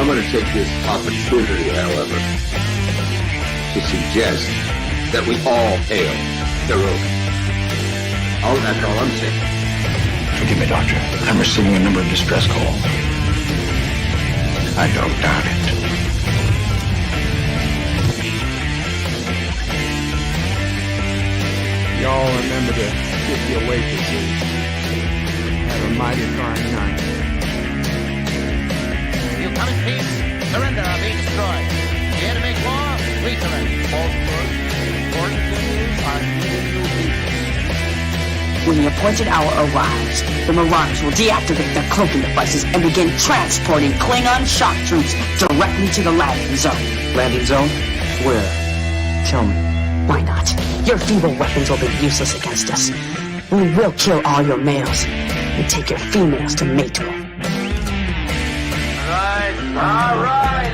I'm going to take this opportunity, however, to suggest that we all hail Hiroki. Oh, that's all I'm saying. Forgive me, Doctor. I'm receiving a number of distress calls. I don't doubt it. Y'all remember to get your waitresses. Have a mighty fine night. You come in peace, surrender or be destroyed. Here to make war, we surrender. All first, important things are giving you peace. When the appointed hour arrives, the Marauders will deactivate their cloaking devices and begin transporting Klingon shock troops directly to the landing zone. Landing zone? Where? Tell me. Why not? Your feeble weapons will be useless against us. We will kill all your males and take your females to mate with. All right.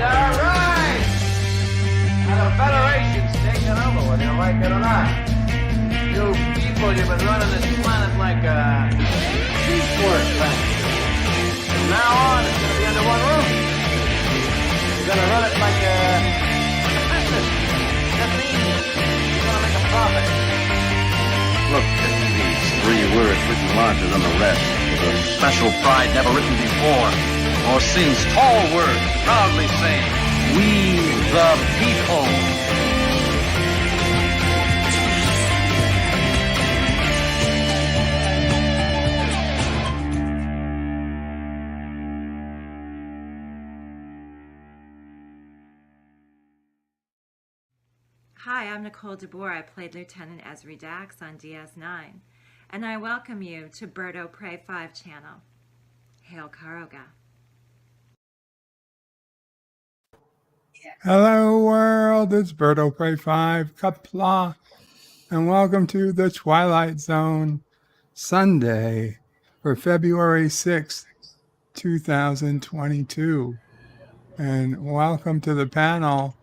Now the Federation's taking over, whether you like it or not. You people, you've been running this planet like a piecework planet. From now on, it's going to be under one roof. You're going to run it like a business. That means you're going to make a profit. Look at these 3 words written larger than the rest, with a special pride never written before. Morse's tall word, proudly saying, "We the people." Hi, I'm Nicole DeBoer. I played Lieutenant Esri Dax on DS9, and I welcome you to Birdo Prey 5 channel. Hail Karoga. Hello world, it's Birdo Prey 5, Qapla, and welcome to the Twilight Zone Sunday for February 6th, 2022. And welcome to the panel,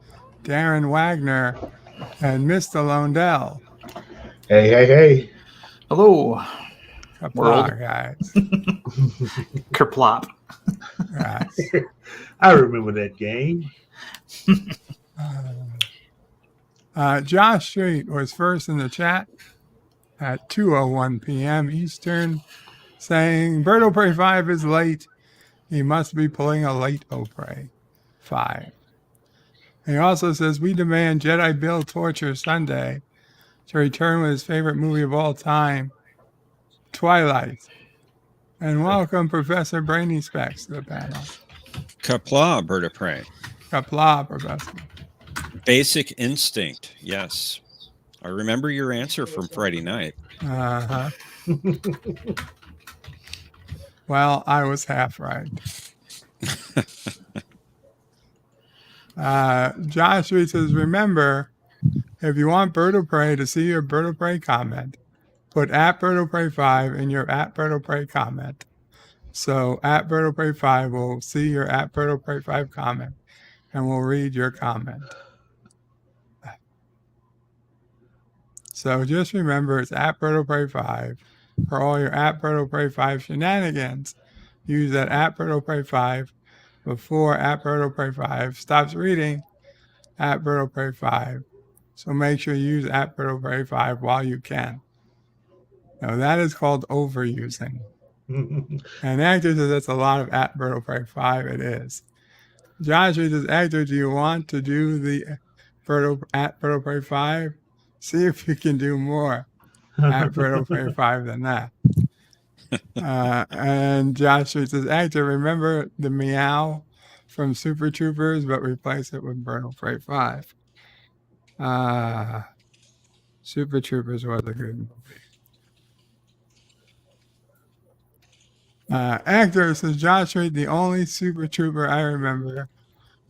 Darren Wagner and Mr. Londell. Hey. Hello. Qapla, guys. Kerplop. Right. I remember that game. Josh Street was first in the chat at 2:01 p.m. Eastern, saying Birdo Prey 5 is late. He must be pulling a late Prey 5. And he also says, we demand Jedi Bill Torture Sunday to return with his favorite movie of all time, Twilight. And welcome Professor Brainy Specs to the panel. Qapla, Birdo Prey. Qapla, Professor. Basic Instinct, yes. I remember your answer from Friday night. Uh-huh. Well, I was half right. Josh Reed says, remember, if you want Birdo Prey to see your Birdo Prey comment, put at Birdo Prey 5 in your at Birdo Prey comment. So at Birdo Prey 5 will see your at Birdo Prey 5 comment and we'll read your comment. So just remember, it's at Birdo Prey 5 for all your at Birdo Prey 5 shenanigans. Use that at Birdo Prey 5 before at Birdo Prey 5 stops reading at Birdo Prey 5. So make sure you use at Birdo Prey 5 while you can. Now that is called overusing. And Actor says that's a lot of at Birdo Prey 5. It is. Josh says, Actor, do you want to do the at Birdo Prey 5? See if you can do more at Birdo Prey 5 than that. And Josh says, Actor, remember the meow from Super Troopers, but replace it with Birdo Prey 5. Super Troopers was a good movie. Actor says, Josh Reed, the only Super Trooper I remember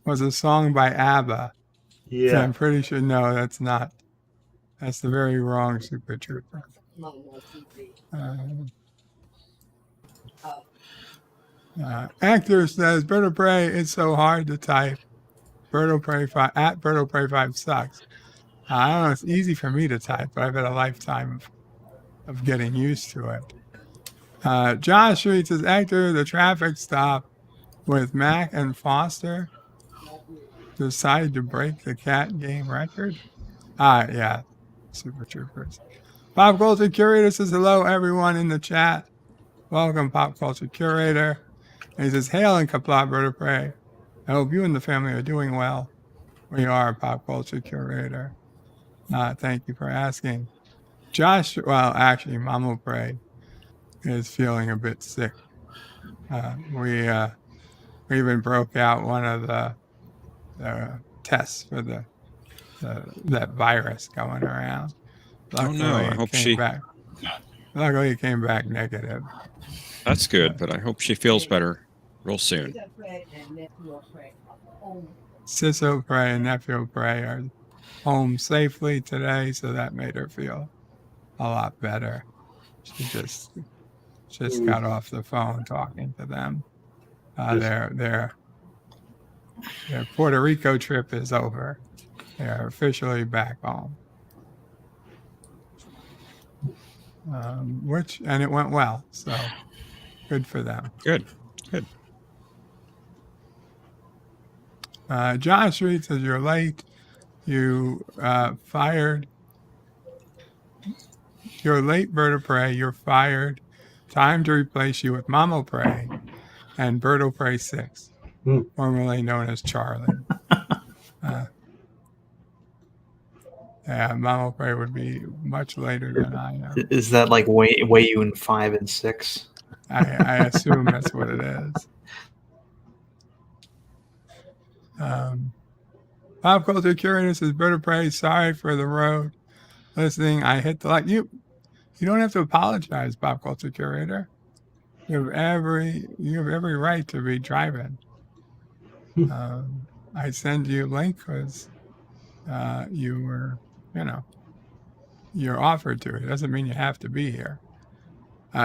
was a song by ABBA. Yeah. So I'm pretty sure, no, that's not. That's the very wrong Super Trooper. Actor says, Birdo Prey, it's so hard to type. Birdo Prey 5, at Birdo Prey 5 sucks. I don't know, it's easy for me to type, but I've had a lifetime of getting used to it. Josh Reed says, Actor, the traffic stop with Mac and Foster decide to break the cat game record? Yeah. Super Troopers. Pop Culture Curator says hello, everyone in the chat. Welcome, Pop Culture Curator. And he says, hail and Qapla, Bird of Prey. I hope you and the family are doing well. We are, Pop Culture Curator. Thank you for asking. Josh, well, actually, Mama Prey is feeling a bit sick. We even broke out one of the tests for that virus going around. Luckily, I hope Luckily, it came back negative. That's good, but I hope she feels better real soon. Sisso Prey and Nephew Prey are home safely today, so that made her feel a lot better. She just got off the phone talking to them. Their Puerto Rico trip is over. They're officially back home. And it went well, so good for them. Good. Josh Reed says you're late. You fired. You're late, Bird of Prey. You're fired. Time to replace you with Mama Prey and Bird of Prey 6, formerly known as Charlie. Yeah, Mama Prey would be much later than I am. Is that like way you in 5 and 6? I assume that's what it is. Pop Culture Curator says, Bird of Prey, sorry for the road. Listening, I hit the like. You don't have to apologize, Pop Culture Curator. You have every right to be driving. I send you a link because you were, you're offered to. It doesn't mean you have to be here.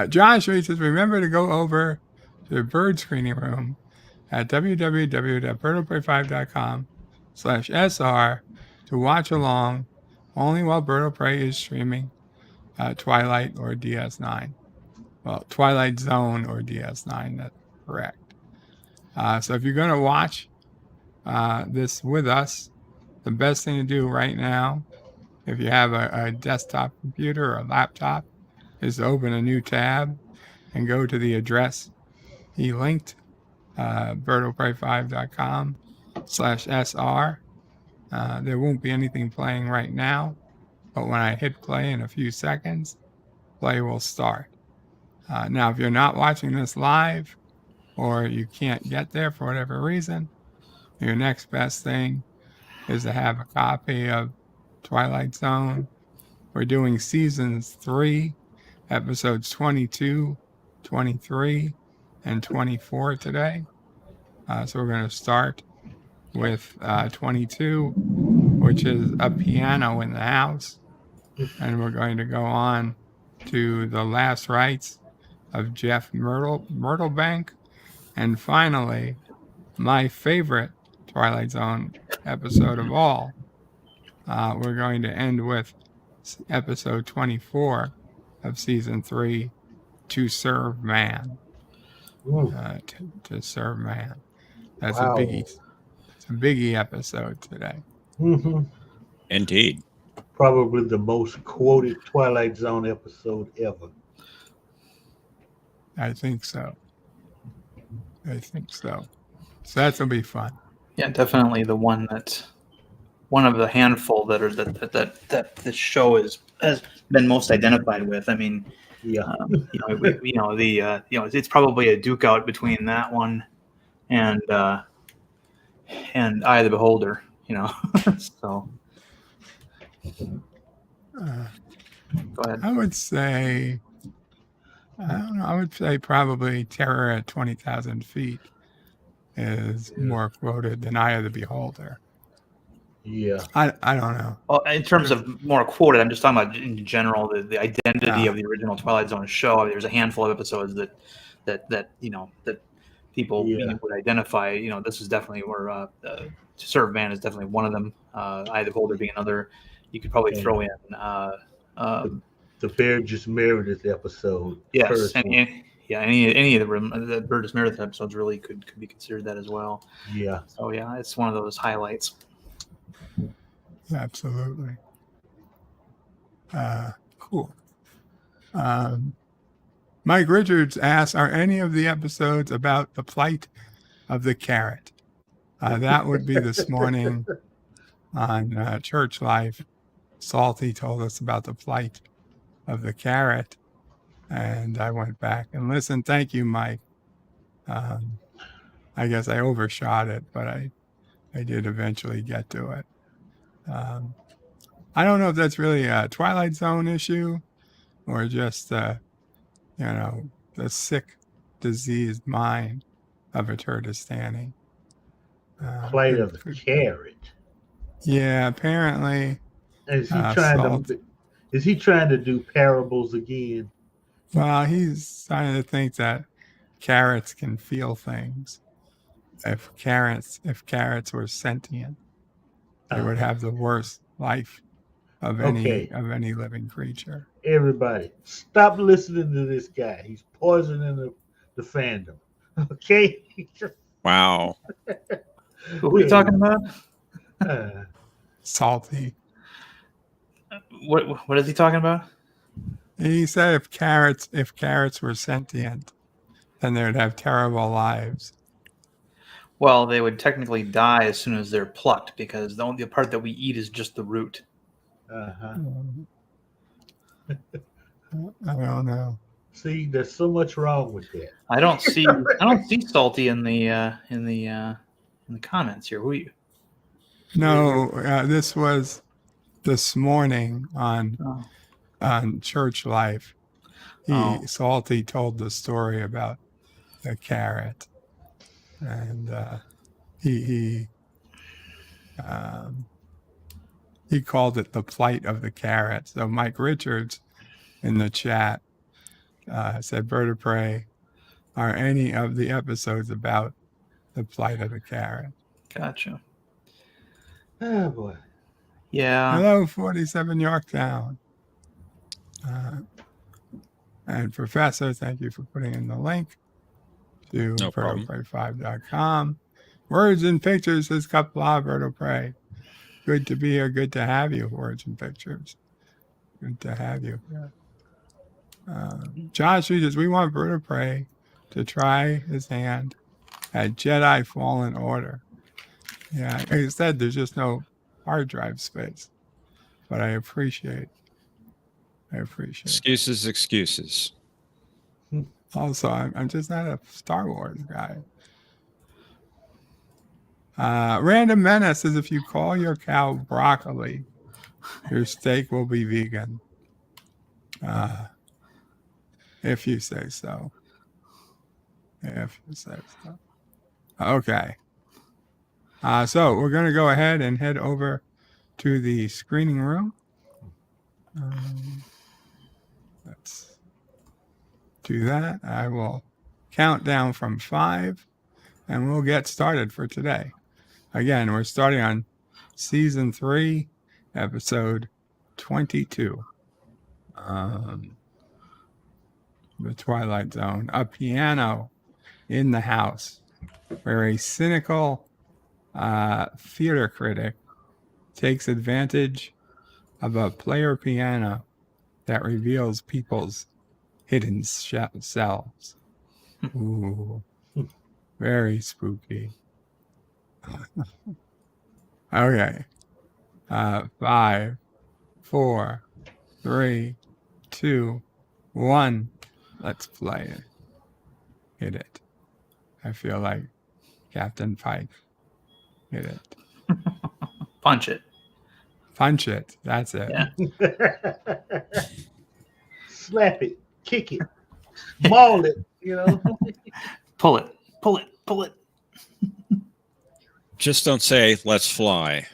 Josh Reed says, remember to go over to the bird screening room at www.birdofprey5.com/SR to watch along only while Bird of Prey is streaming Twilight or DS9. Well, Twilight Zone or DS9, that's correct. So if you're going to watch this with us, the best thing to do right now, if you have a desktop computer or a laptop, is to open a new tab and go to the address he linked, birdofprey5.com/SR. There won't be anything playing right now, but when I hit play in a few seconds, play will start. Now, if you're not watching this live or you can't get there for whatever reason, your next best thing is to have a copy of Twilight Zone. We're doing seasons 3, episodes 22, 23, and 24 today. So we're going to start with 22, which is a piano in the house. And we're going to go on to the last rites of Jeff Myrtlebank. And finally, my favorite Twilight Zone episode of all. We're going to end with episode 24 of season 3, To Serve Man. To serve man. That's a biggie. It's a biggie episode today. Mm-hmm. Indeed. Probably the most quoted Twilight Zone episode ever. I think so. So that'll be fun. Yeah, definitely the one that's one of the handful that are that this show has been most identified with. I mean, yeah, it's probably a duke out between that one and Eye of the Beholder. So go ahead. I would say, I don't know. I would say probably Terror at 20,000 Feet is more quoted than Eye of the Beholder. Yeah. I don't know. Well, in terms of more quoted, I'm just talking about in general the identity of the original Twilight Zone show. There's a handful of episodes that people would identify. This is definitely where To Serve Man is definitely one of them. Eye of the Beholder being another. You could probably throw in the Bear Just Meredith episode. Yes, and Yeah, any of the Burgess Meredith episodes really could be considered that as well. Yeah. So yeah, it's one of those highlights. Absolutely. Cool. Mike Richards asks, are any of the episodes about the plight of the carrot? That would be this morning on Church Life. Salty told us about the plight of the carrot, and I went back and listened. Thank you, Mike. I guess I overshot it, but I did eventually get to it. I don't know if that's really a Twilight Zone issue or just, the sick, diseased mind of a Turtistani. Plight of the carrot. Yeah, apparently. Is he trying to do parables again? Well, he's starting to think that carrots can feel things. If carrots were sentient, they would have the worst life of any living creature. Everybody, stop listening to this guy. He's poisoning the fandom. Okay. Wow. Who are we talking about? Salty. What is he talking about? He said if carrots were sentient, then they would have terrible lives. Well, they would technically die as soon as they're plucked because the only part that we eat is just the root. Uh-huh. I don't know. See, there's so much wrong with that. I don't see Salty in the comments here. Who are you? No, this was this morning on Church Life. Salty told the story about the carrot, and he called it the plight of the carrot. So Mike Richards in the chat said, Bird of Prey, are any of the episodes about the plight of the carrot? Gotcha. Oh, boy. Yeah. Hello, 47 Yorktown. And Professor, thank you for putting in the link to BirdoPrey5.com. Words and Pictures says Qapla, Bird of Prey. Good to be here. Good to have you, Words and Pictures. Good to have you here. Josh says, we want Bird of Prey to try his hand at Jedi Fallen Order. Yeah, like I said, there's just no hard drive space. But I appreciate. Excuses. Also, I'm just not a Star Wars guy. Random Menace says, if you call your cow broccoli, your steak will be vegan. If you say so. Okay. So we're going to go ahead and head over to the screening room. Let's do that. I will count down from 5 and we'll get started for today. Again, we're starting on season 3, episode 22. The Twilight Zone. A piano in the house, where a cynical theater critic takes advantage of a player piano that reveals people's hidden selves. Ooh, very spooky. Okay. 5, 4, 3, 2, 1. Let's play it. Hit it. I feel like Captain Pike. Hit it. Punch it. Punch it. That's it. Yeah. Slap it. Kick it. Maul it. Pull it. Just don't say, let's fly.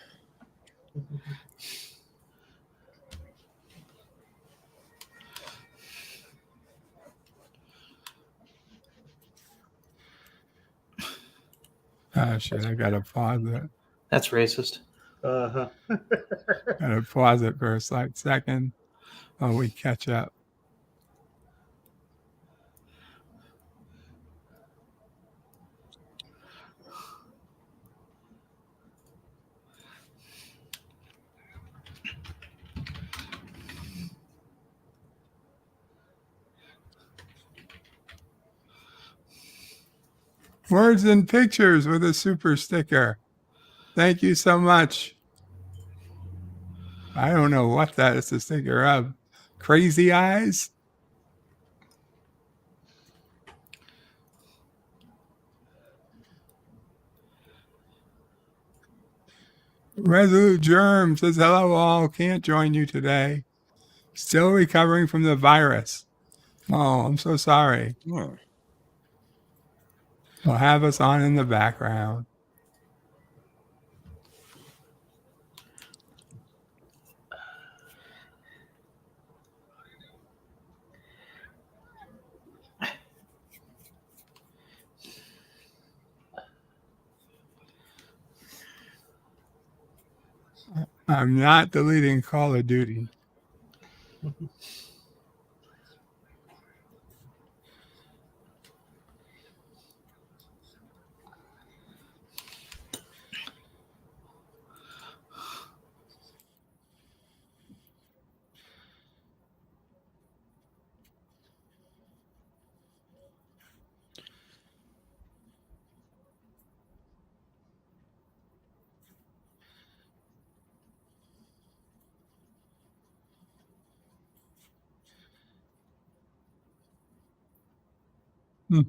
Shit, I gotta pause it. That's racist. Uh-huh. Gotta pause it for a slight second while we catch up. Words and pictures with a super sticker. Thank you so much. I don't know what that is a sticker of. Crazy eyes? Resolute Germ says, hello all, can't join you today. Still recovering from the virus. Oh, I'm so sorry. Oh. We'll have us on in the background. I'm not deleting Call of Duty. Hmm.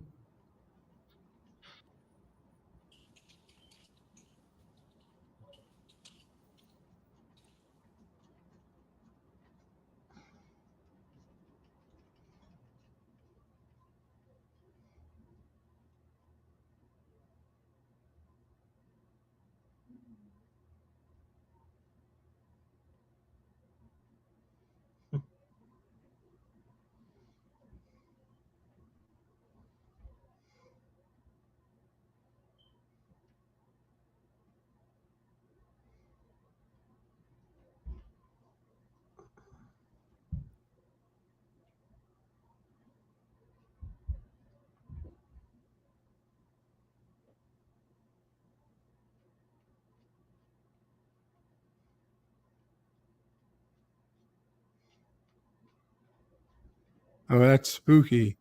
Oh, that's spooky.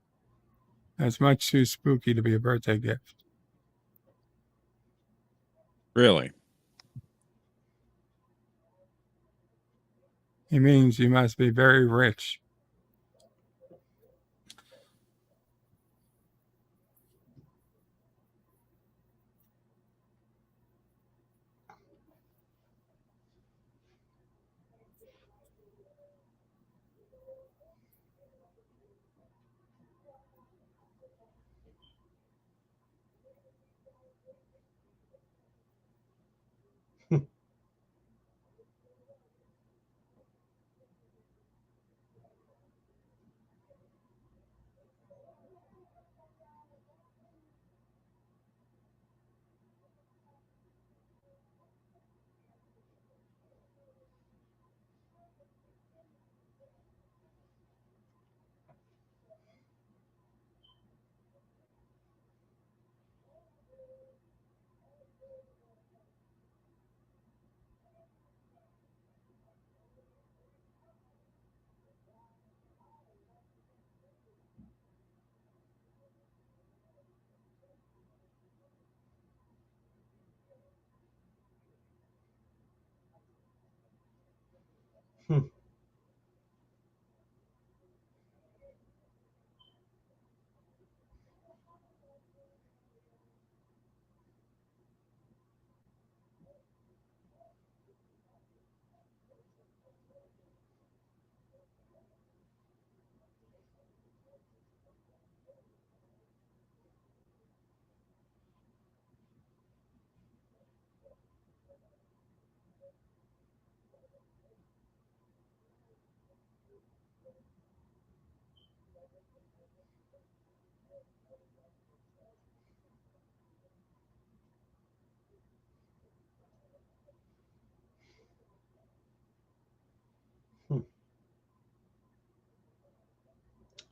That's much too spooky to be a birthday gift. Really? It means you must be very rich.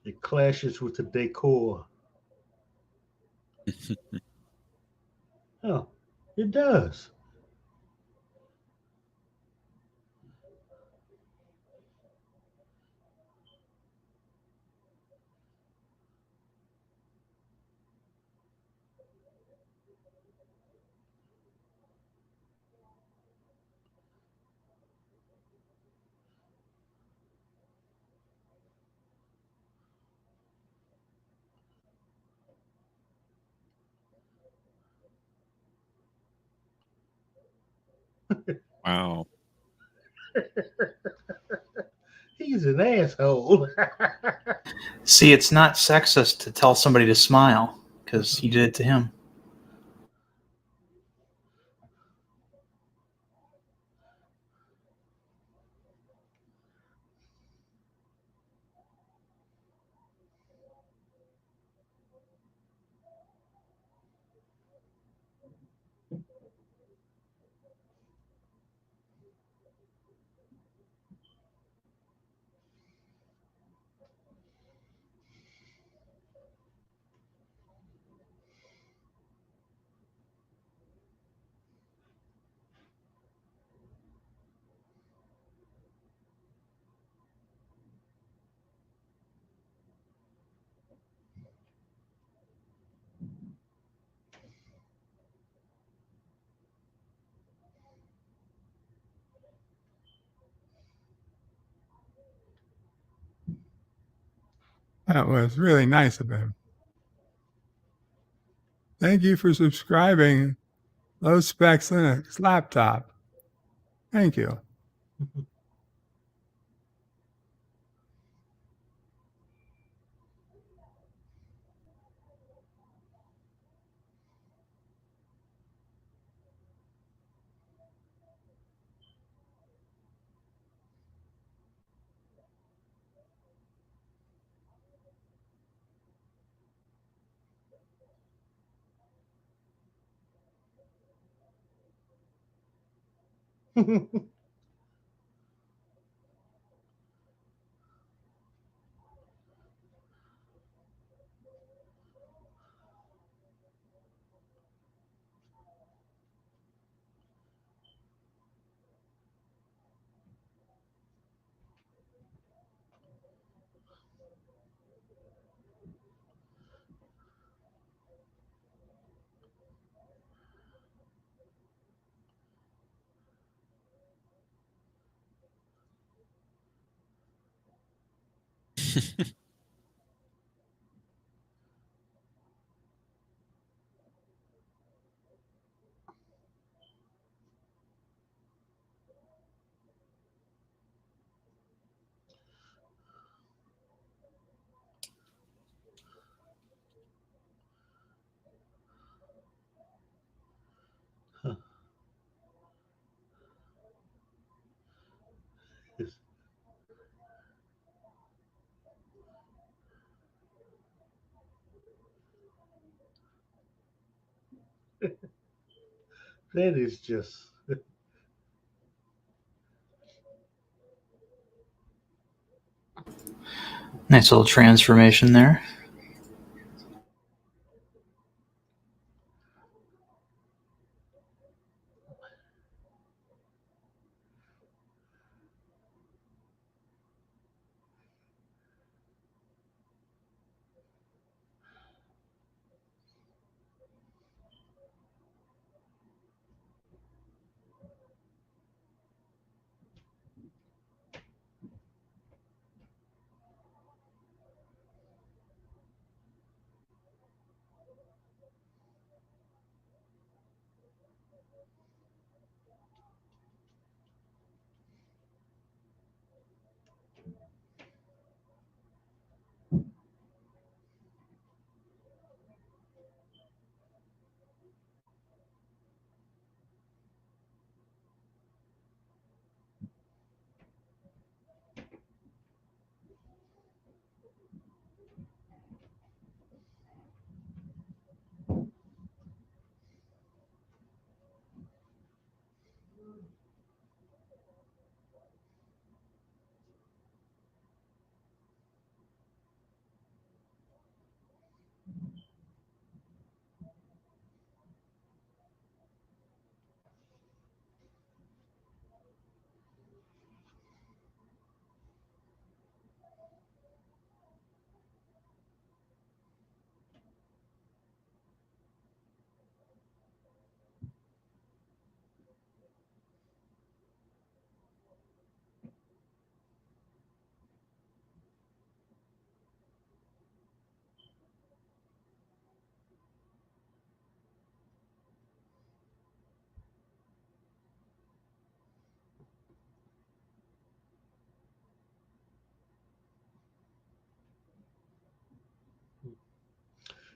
It clashes with the decor. Oh, it does. Wow. He's an asshole. See, it's not sexist to tell somebody to smile because he did it to him. That was really nice of him. Thank you for subscribing Low Spec Linux Laptop. Thank you. That is just. Nice little transformation there.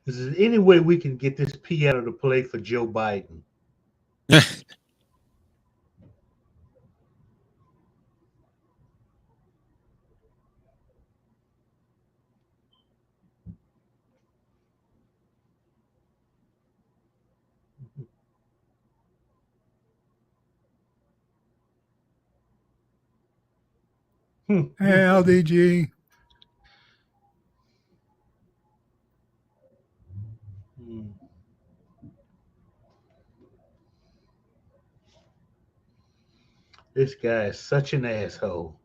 Is there any way we can get this piano to play for Joe Biden? Hey, LDG. This guy is such an asshole.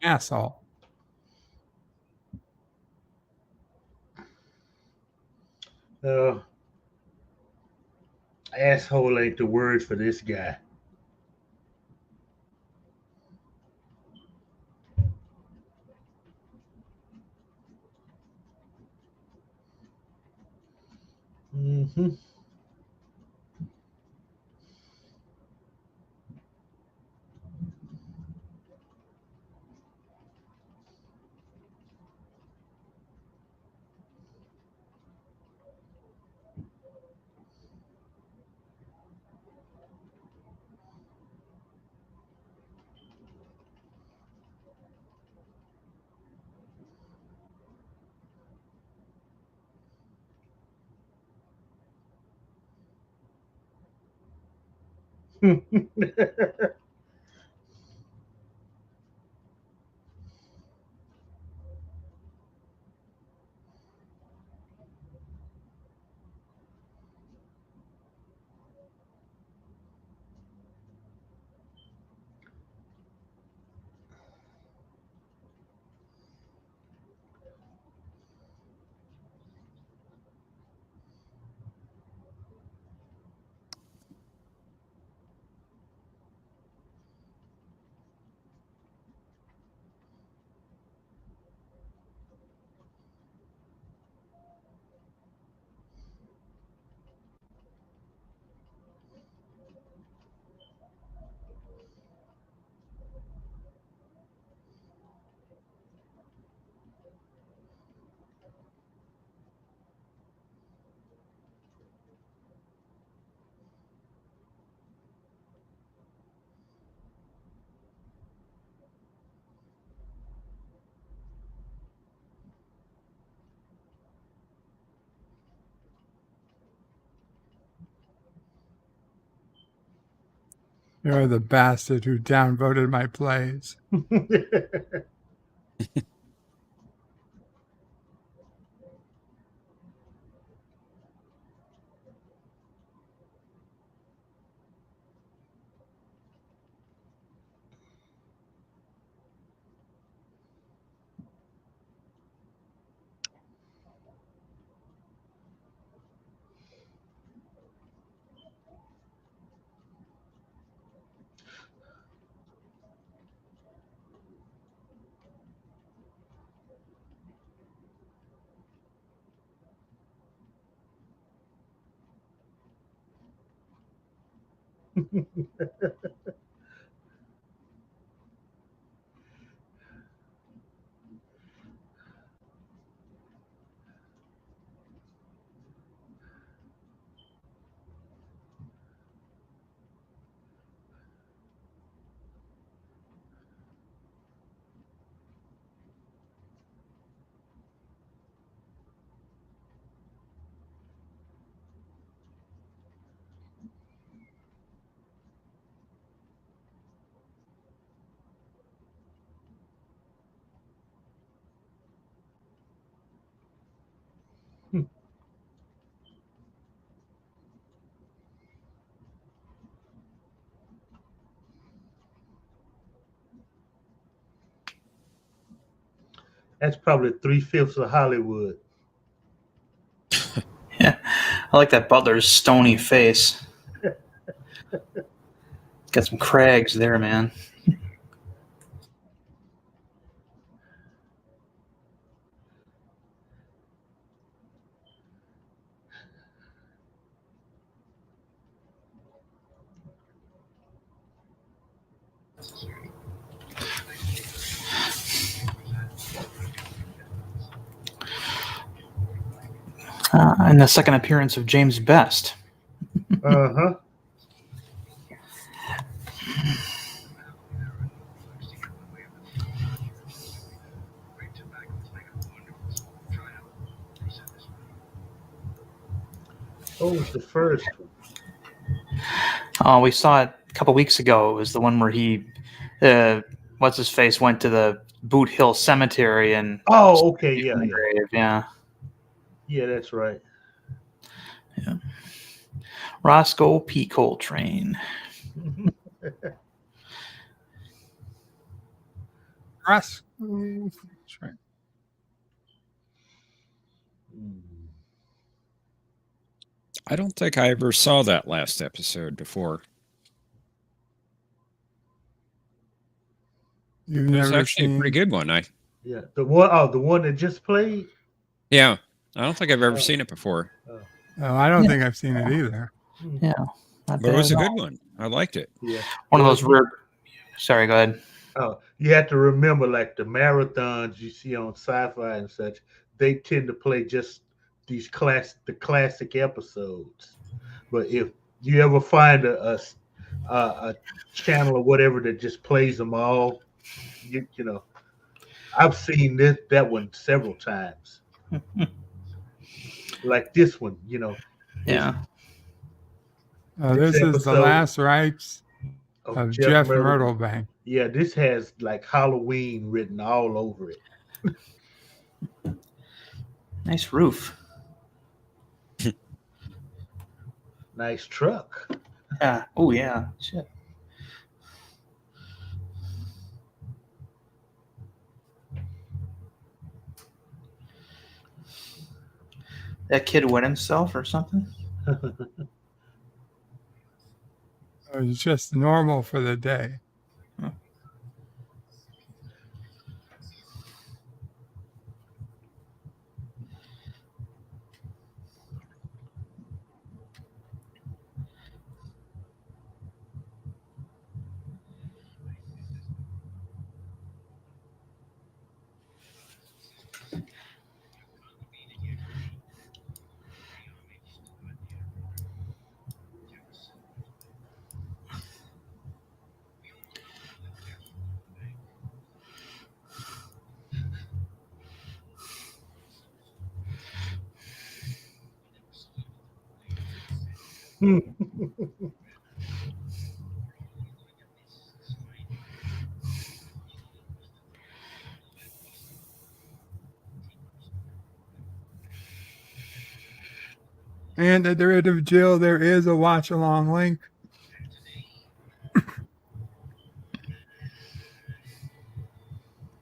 Asshole. Uh, asshole ain't the word for this guy. Mm-hmm. You're the bastard who downvoted my plays. That's probably 3/5 of Hollywood. Yeah, I like that butler's stony face. Got some crags there, man. And the second appearance of James Best. Uh-huh. What was the first one? We saw it a couple weeks ago. It was the one where he, what's his face, went to the Boot Hill Cemetery and. Oh, okay, yeah. Grave. Yeah. Yeah, that's right. Yeah. Roscoe P. Coltrane. Roscoe Coltrane. I don't think I ever saw that last episode before. You've It was never actually seen a pretty good one. Yeah, the one that just played. Yeah, I don't think I've ever seen it before. Oh, I don't think I've seen it either. Yeah, but it was a good one. I liked it. Yeah, one of those rare. Sorry, go ahead. Oh, you have to remember, like the marathons you see on Sci-Fi and such, they tend to play just these classic episodes. But if you ever find a channel or whatever that just plays them all, you know, I've seen that one several times. Like this one, you know. Yeah. This is the last rites of Jeff Myrtlebank. Yeah, this has like Halloween written all over it. Nice roof. Nice truck. Yeah. Oh, yeah. Shit. That kid wet himself or something? It's just normal for the day. Huh. And at the rid of Jill, there is a watch along link.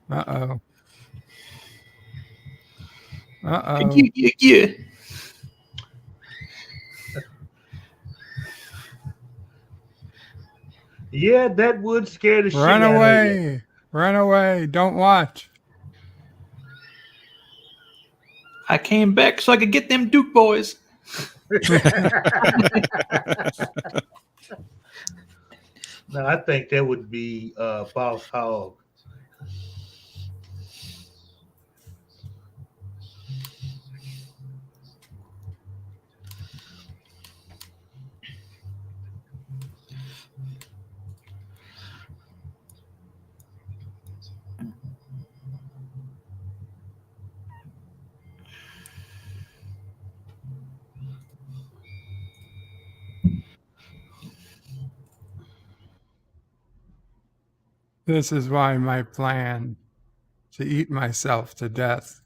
Uh-oh. Uh-oh. Yeah. Yeah, that would scare the Run shit out of you. away. Run away. Don't watch. I came back so I could get them Duke boys. No, I think that would be Boss Hog. This is why my plan to eat myself to death.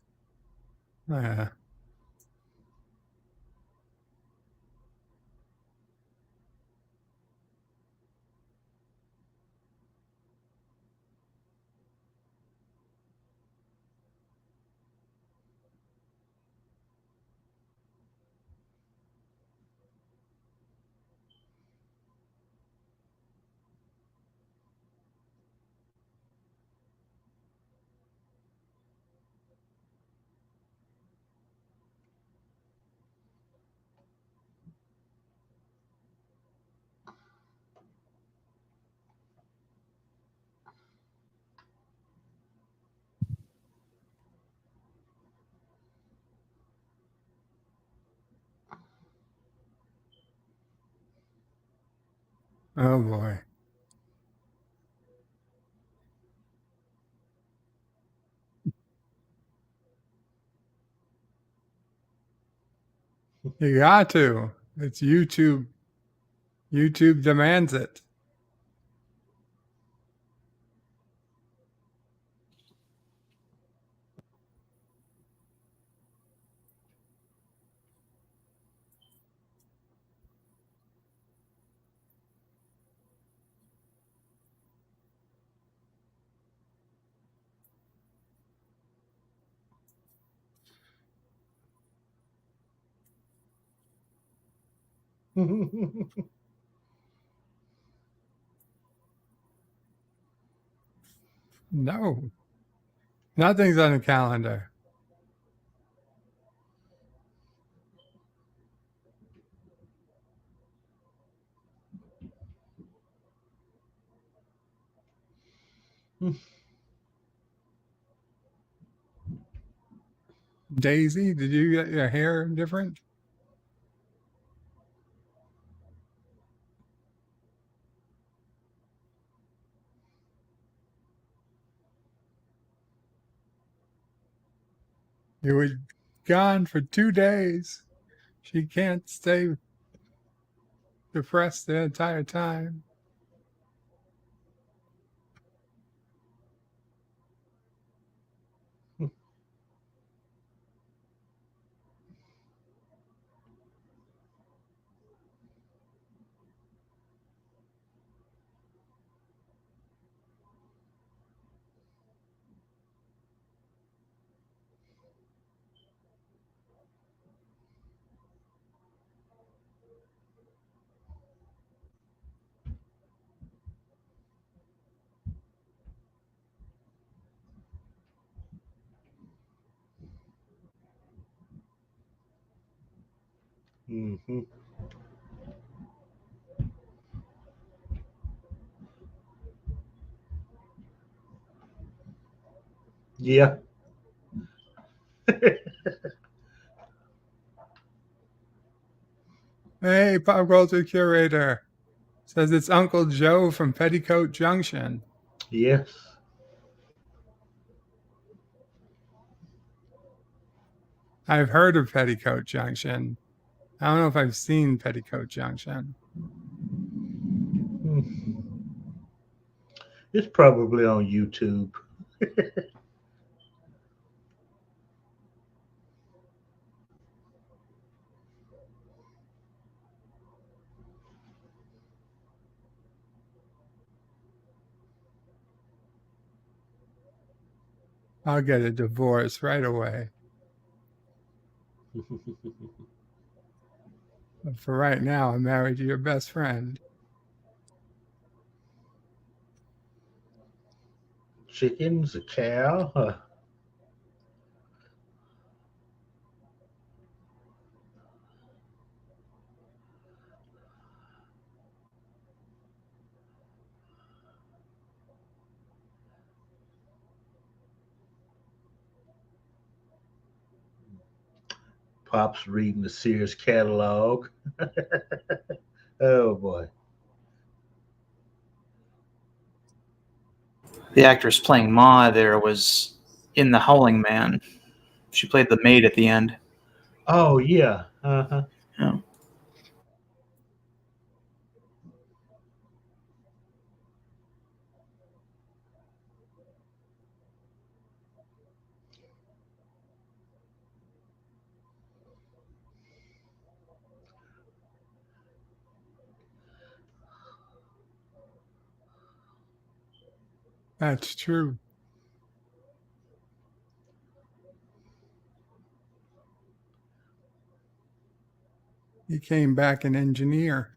Oh boy. You got to. It's YouTube. YouTube demands it. No. Nothing's on the calendar. Daisy, did you get your hair different? You were gone for 2 days. She can't stay depressed the entire time. Mm-hmm. Yeah. Hey, pop culture curator. Says it's Uncle Joe from Petticoat Junction. Yes. I've heard of Petticoat Junction. I don't know if I've seen Petticoat Junction. It's probably on YouTube. I'll get a divorce right away. But for right now, I'm married to your best friend. Chickens, a cow. Pop's reading the Sears catalog. Oh boy. The actress playing Ma there was in The Howling Man. She played the maid at the end. Oh yeah. Uh-huh. Yeah. That's true. He came back an engineer.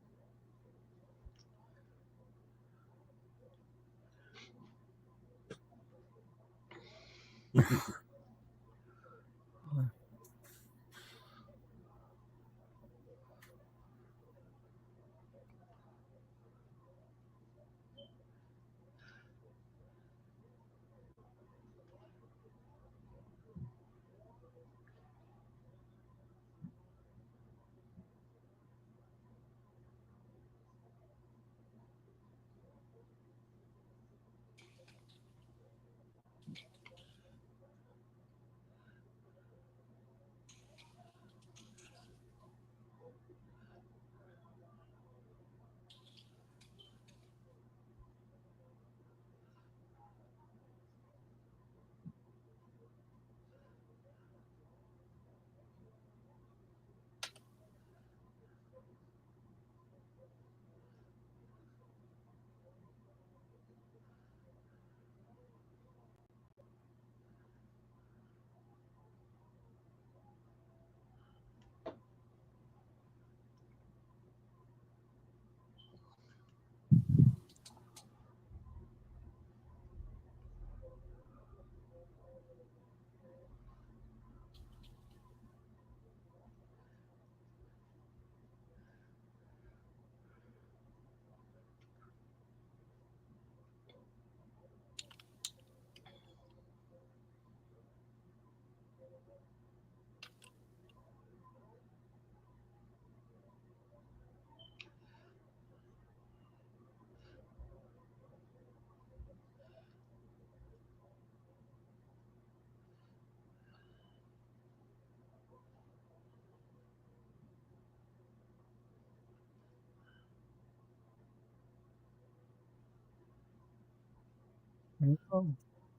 Oh,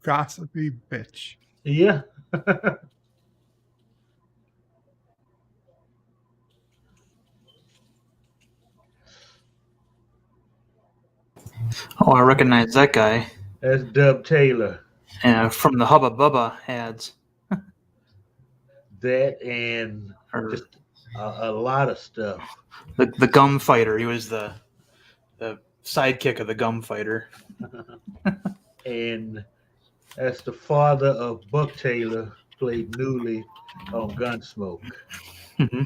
gossipy bitch. Yeah. Oh, I recognize that guy. That's Dub Taylor. From the Hubba Bubba ads. That and just a lot of stuff. The gum fighter. He was the sidekick of the gum fighter. And that's the father of Buck Taylor, played Newly on Gunsmoke. Mm-hmm.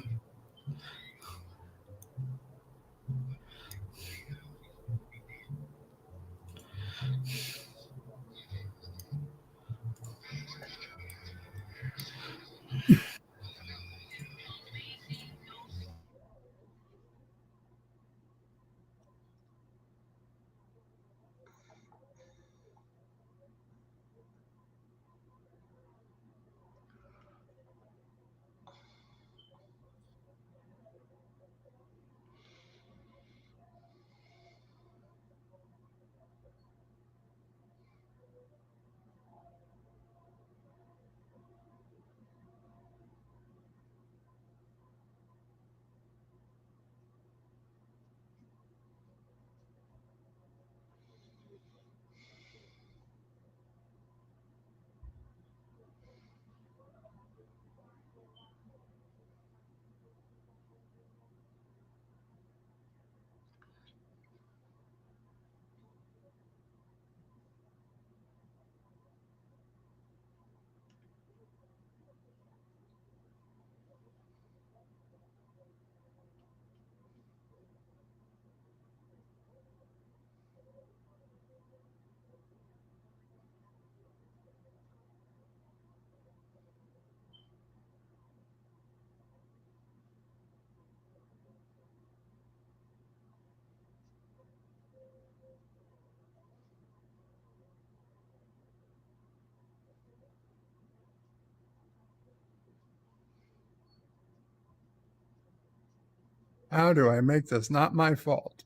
How do I make this not my fault?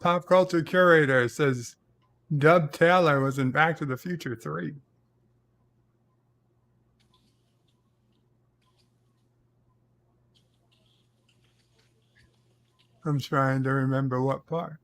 Pop culture curator says Dub Taylor was in Back to the Future 3. I'm trying to remember what part.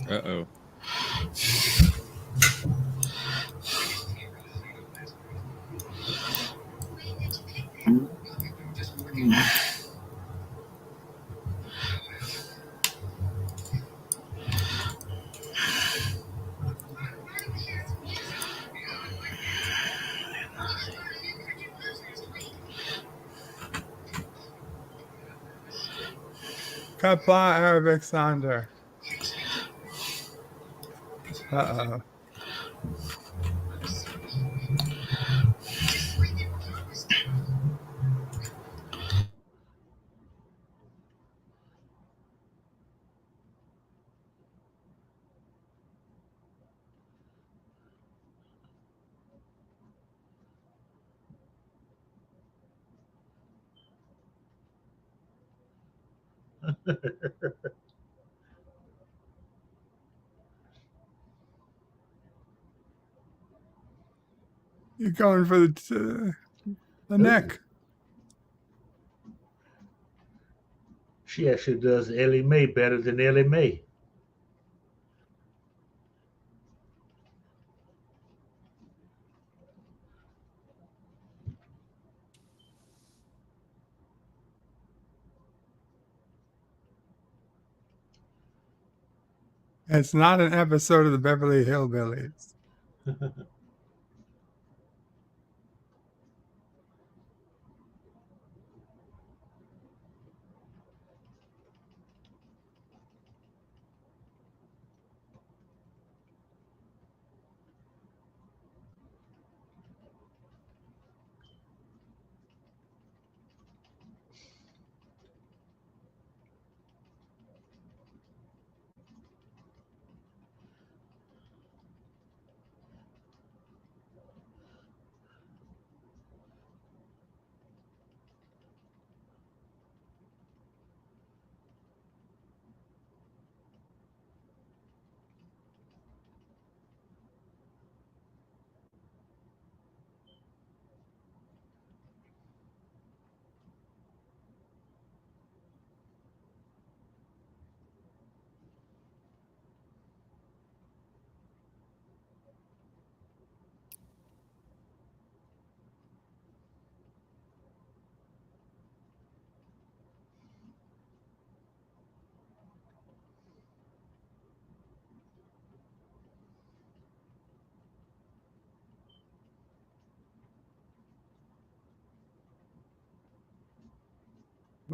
Uh-oh. Qapla Arabic Sonder. Uh-oh. You're going for the neck. She actually does Ellie Mae better than Ellie Mae. It's not an episode of the Beverly Hillbillies.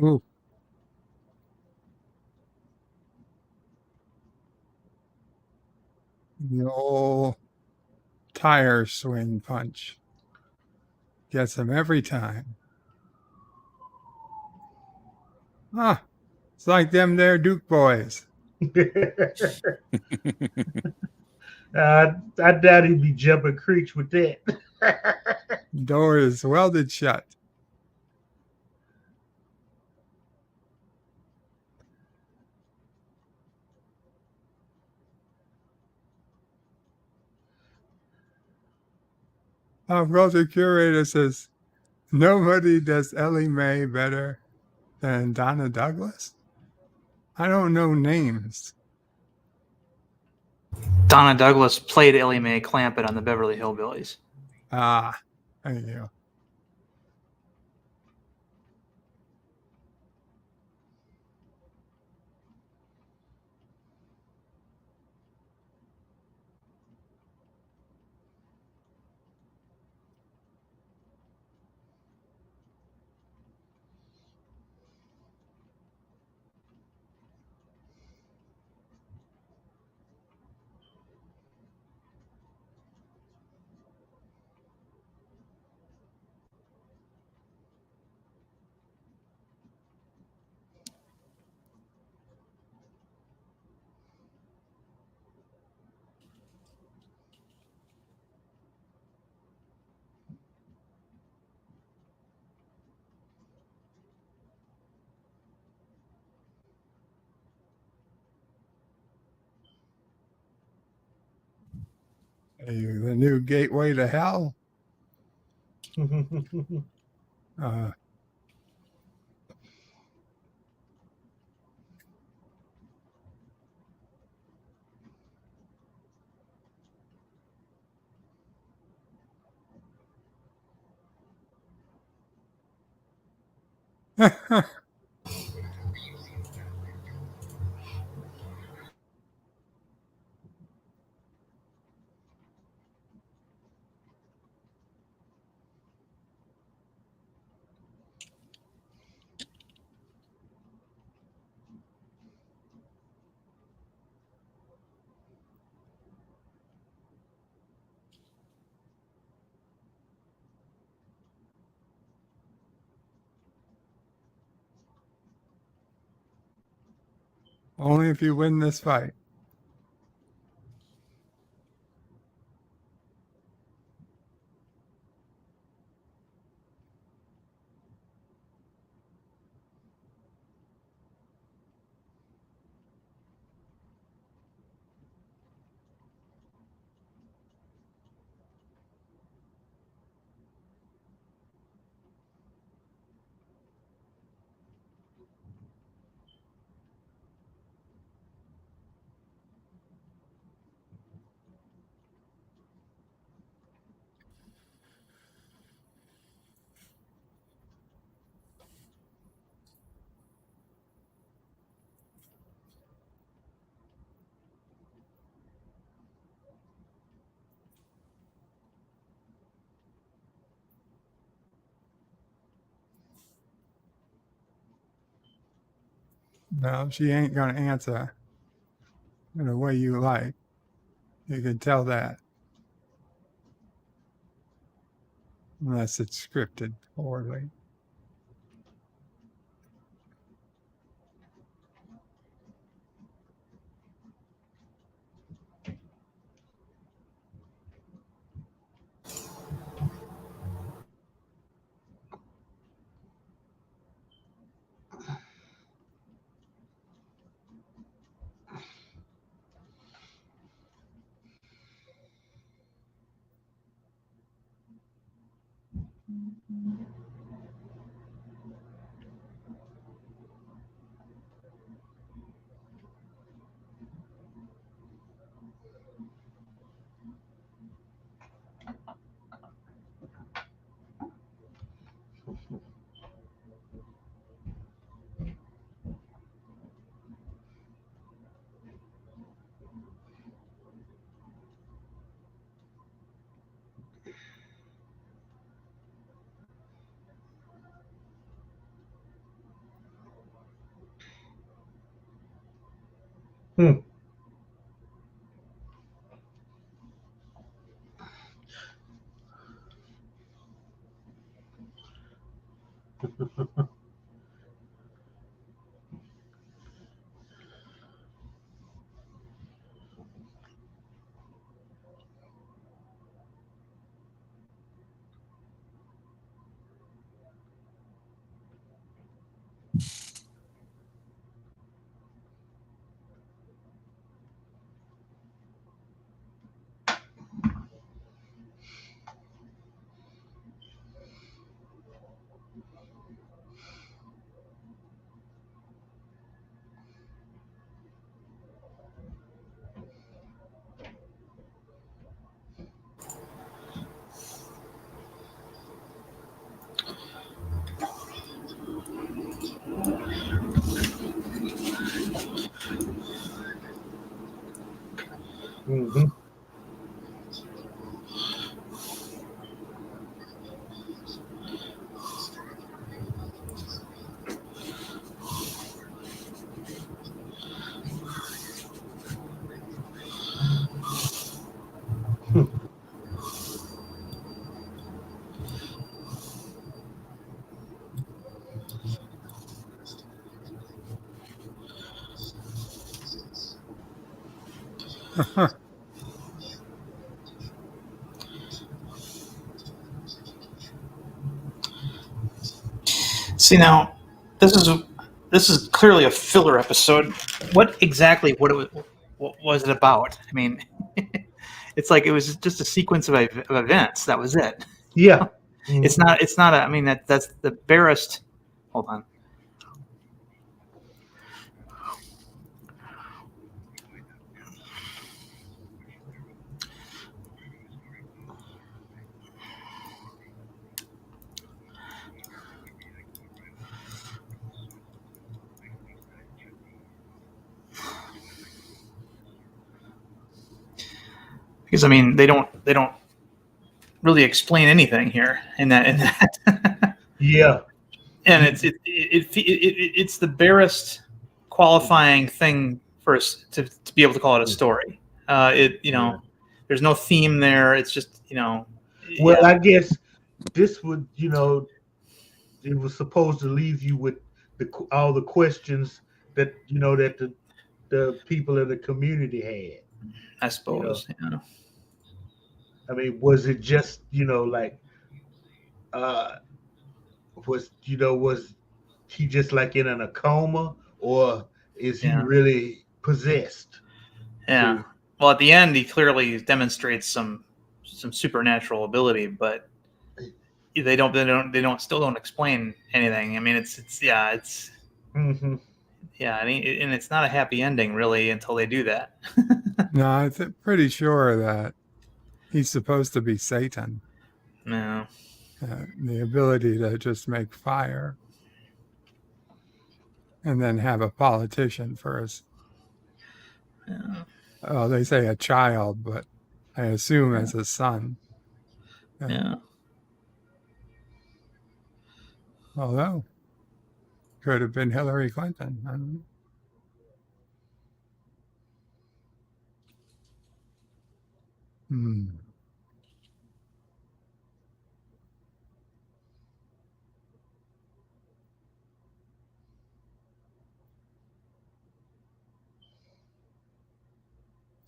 Ooh. The old tire swing punch. Gets him every time. Ah, it's like them there Duke boys. I doubt he'd be jumping creeks with that. Door is welded shut. Pop culture curator says nobody does Ellie Mae better than Donna Douglas. I don't know names. Donna Douglas played Ellie Mae Clampett on the Beverly Hillbillies. Ah, there you go. The new gateway to hell. Only if you win this fight. No, she ain't going to answer in the way you like. You can tell that. Unless it's scripted poorly. See, now this is clearly a filler episode. What was it about? I mean, it's like it was just a sequence of events. That was it. Yeah. It's not. It's not. I mean, that's the barest. Hold on. Because I mean, they don't really explain anything here in that. Yeah. And it's the barest qualifying thing for us to be able to call it a story. There's no theme there. It's just Well, yeah. I guess this would it was supposed to leave you with all the questions that that the people in the community had. I suppose. I mean, was it just like was he just like in a coma, or is he really possessed? Yeah. Well, at the end, he clearly demonstrates some supernatural ability, but they still don't explain anything. I mean, it's mm-hmm. Yeah, and it's not a happy ending really until they do that. No, I'm pretty sure that he's supposed to be Satan. No. The ability to just make fire and then have a politician first. Yeah. Oh, they say a child, but I assume as a son. Yeah. Although, could have been Hillary Clinton. I don't know. Hmm.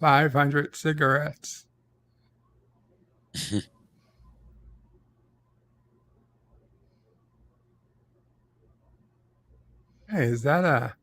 $500 cigarettes. Hey, is that a...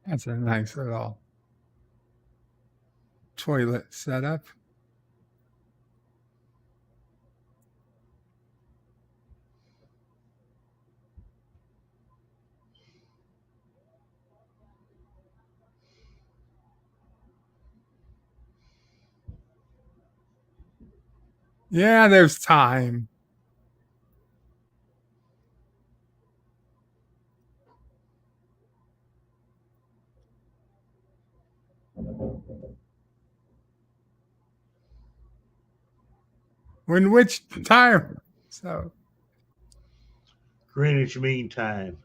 That's a nice little toilet setup. Yeah, there's time. When which time? So Greenwich Mean Time.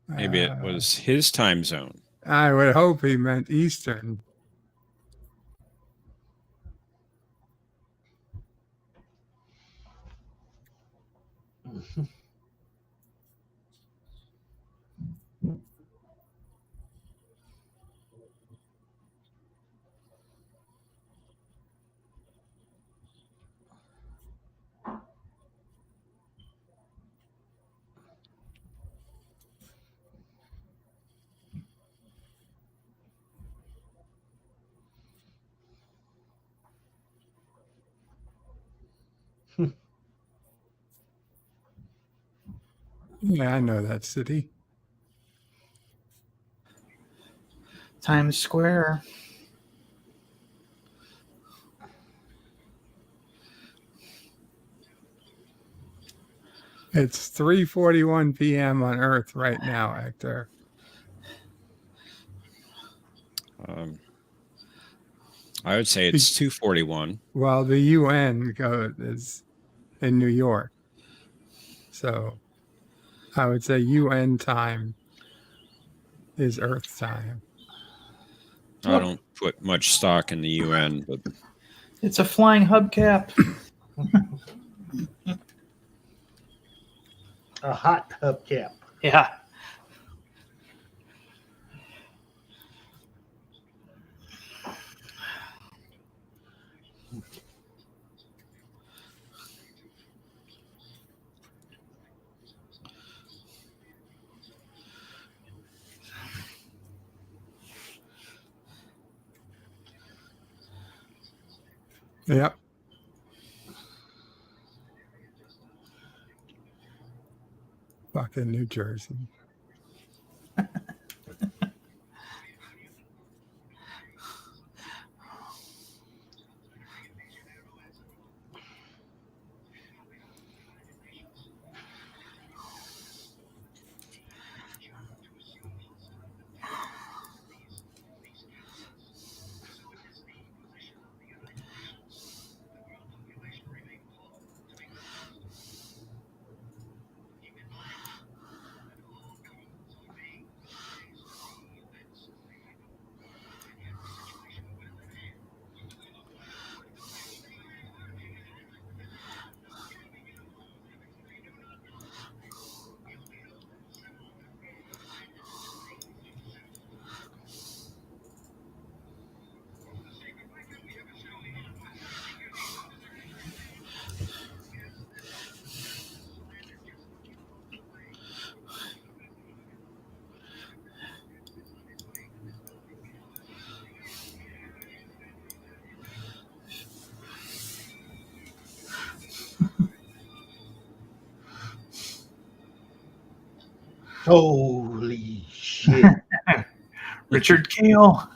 Maybe it was his time zone. I would hope he meant Eastern. Yeah, I know that city. Times Square. It's 3:41 p.m. on Earth right now, Hector. I would say it's 2:41. Well, the UN code is in New York. So I would say UN time is Earth time. I don't put much stock in the UN, but It's a flying hubcap. A hot hubcap. Yeah. Yep. Fucking New Jersey. Holy shit. Richard Keel.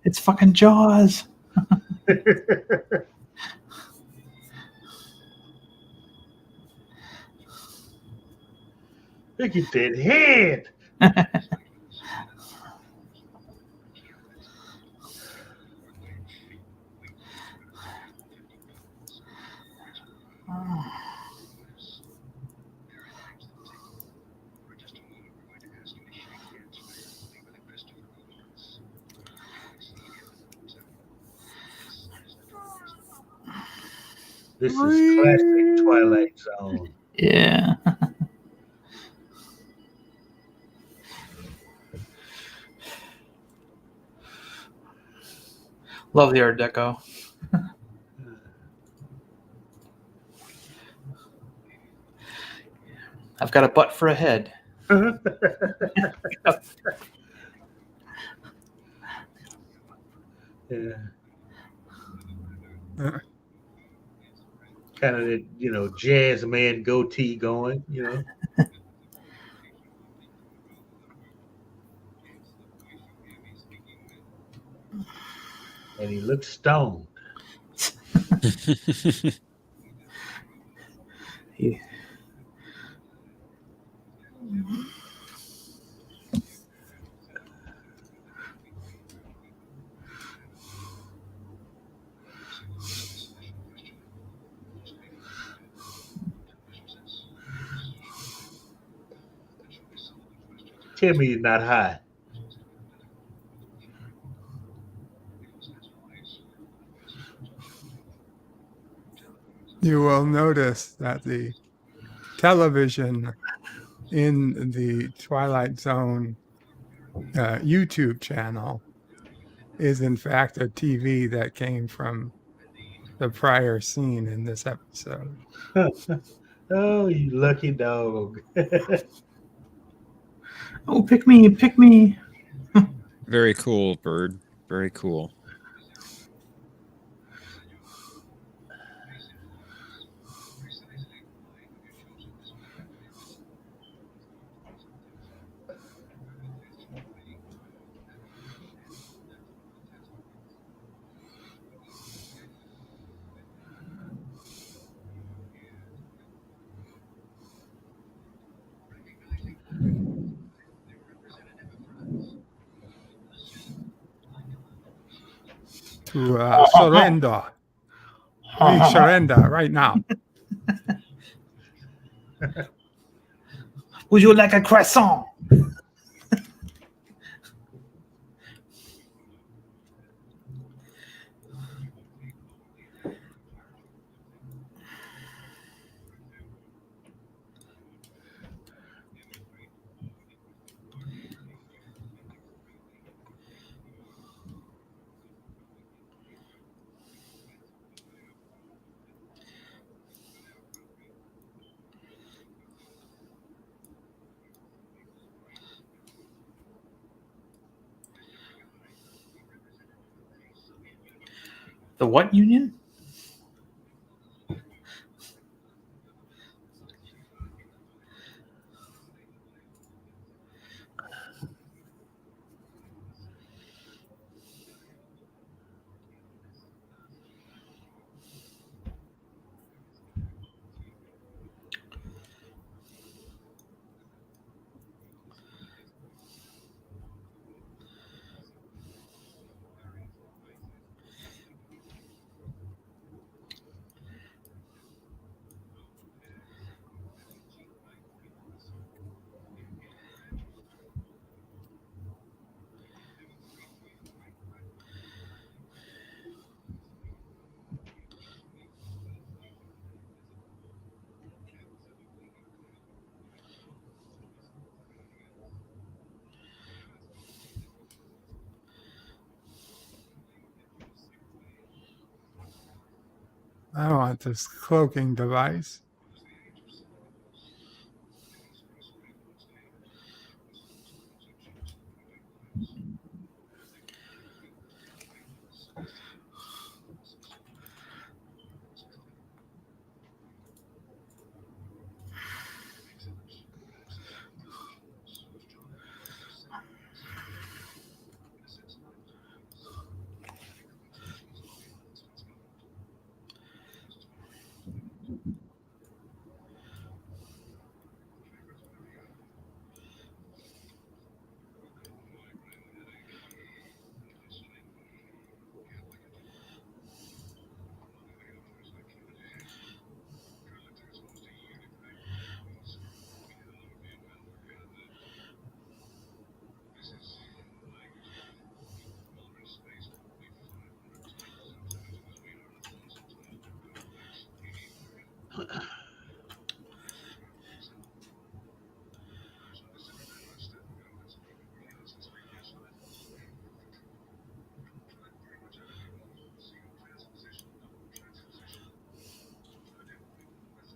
It's fucking Jaws. Look at that head. This is classic Twilight Zone. Yeah. Love the Art Deco. I've got a butt for a head. Yeah. Kind of the, jazz man goatee going, And he looks stoned. Yeah. Tell me he's not high. You will notice that the television in the Twilight Zone YouTube channel is in fact a TV that came from the prior scene in this episode. Oh, you lucky dog. Oh, pick me, pick me. Very cool, Bird. Very cool. to surrender. We surrender right now. Would you like a croissant? The what union? I want this cloaking device.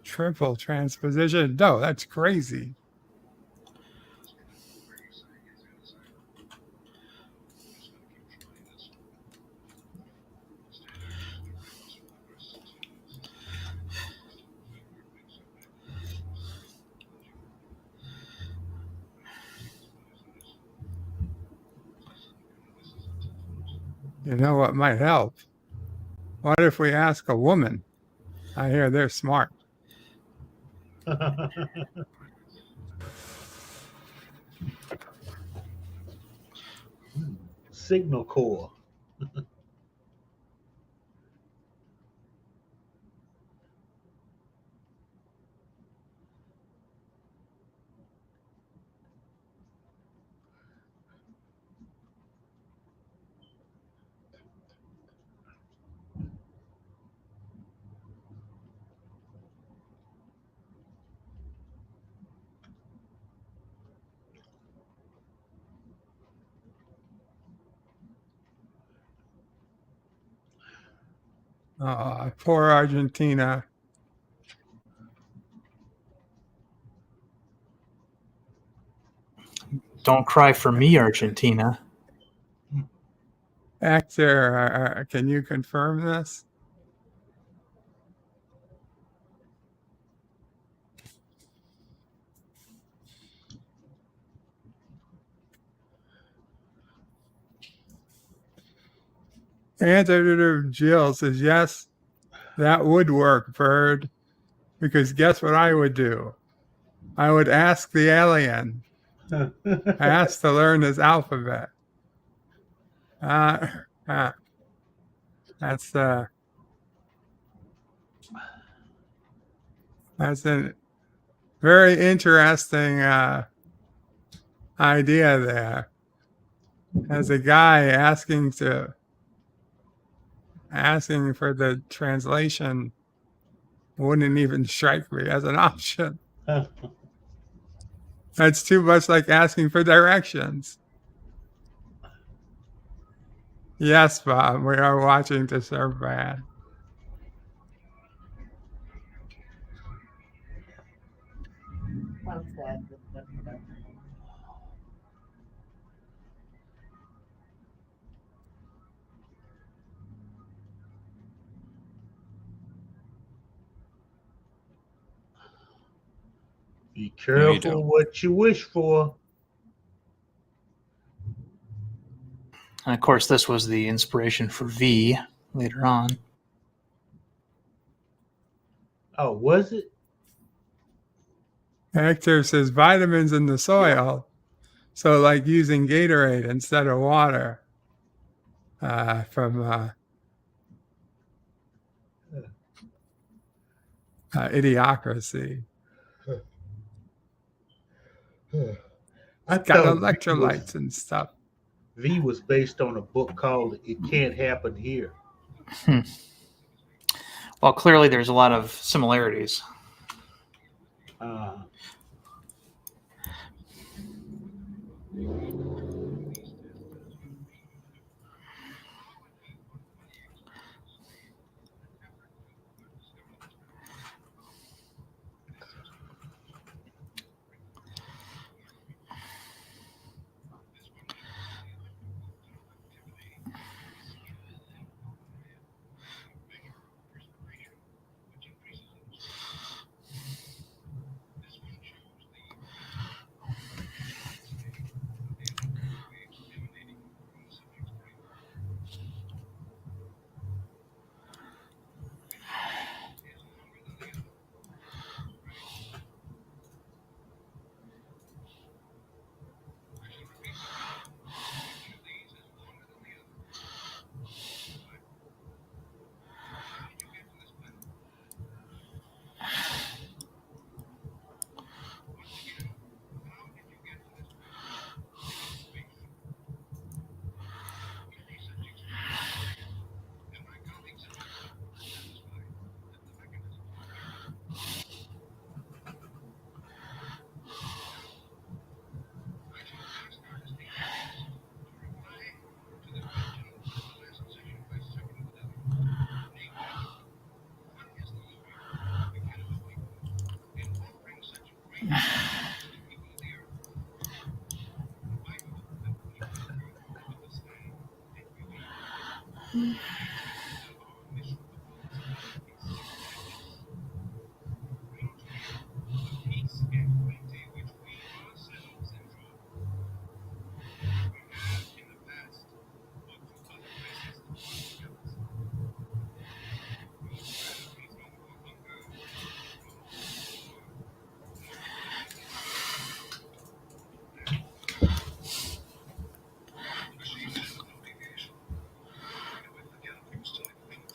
Triple transposition. No, that's crazy. You know what might help? What if we ask a woman? I hear they're smart. Signal core. Poor Argentina. Don't cry for me, Argentina. Actor, can you confirm this? Answer to Jill says, yes, that would work, Bird. Because guess what I would do? I would ask the alien. Ask to learn his alphabet. That's a very interesting idea there. As a guy asking for the translation wouldn't even strike me as an option. That's too much like asking for directions. Yes, Bob, we are watching To Serve Bad. Be No, you careful don't. what you wish for. And of course, this was the inspiration for V later on. Oh, was it? Hector says vitamins in the soil. So, like using Gatorade instead of water from Idiocracy. I Got thought electrolytes and stuff. V was based on a book called "It Can't Happen Here." Well, clearly there's a lot of similarities.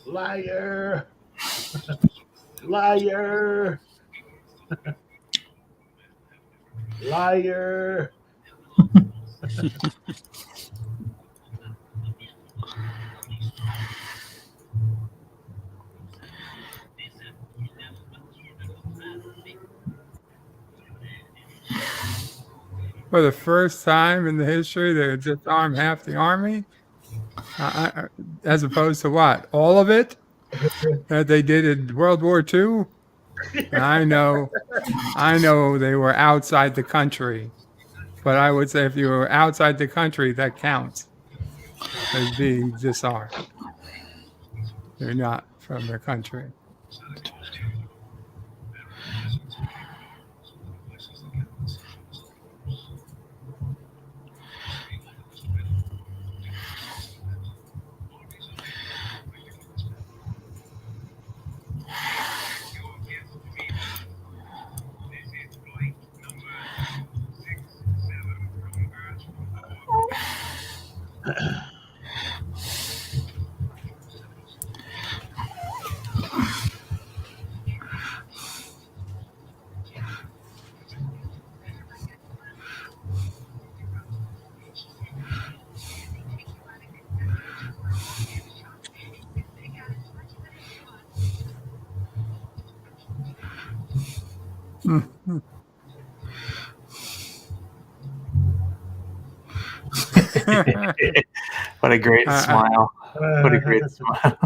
Liar! Liar! Liar! For the first time in the history, they disarmed half the army, as opposed to what? All of it that they did in World War II? I know they were outside the country, but I would say if you were outside the country, that counts as being disarmed. You're not from the country. What a great smile. What a great smile.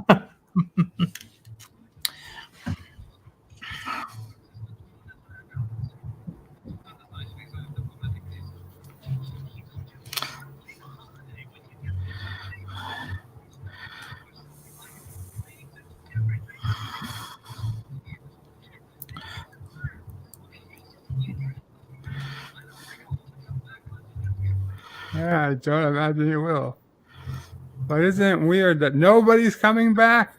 Yeah, I don't imagine you will. But isn't it weird that nobody's coming back?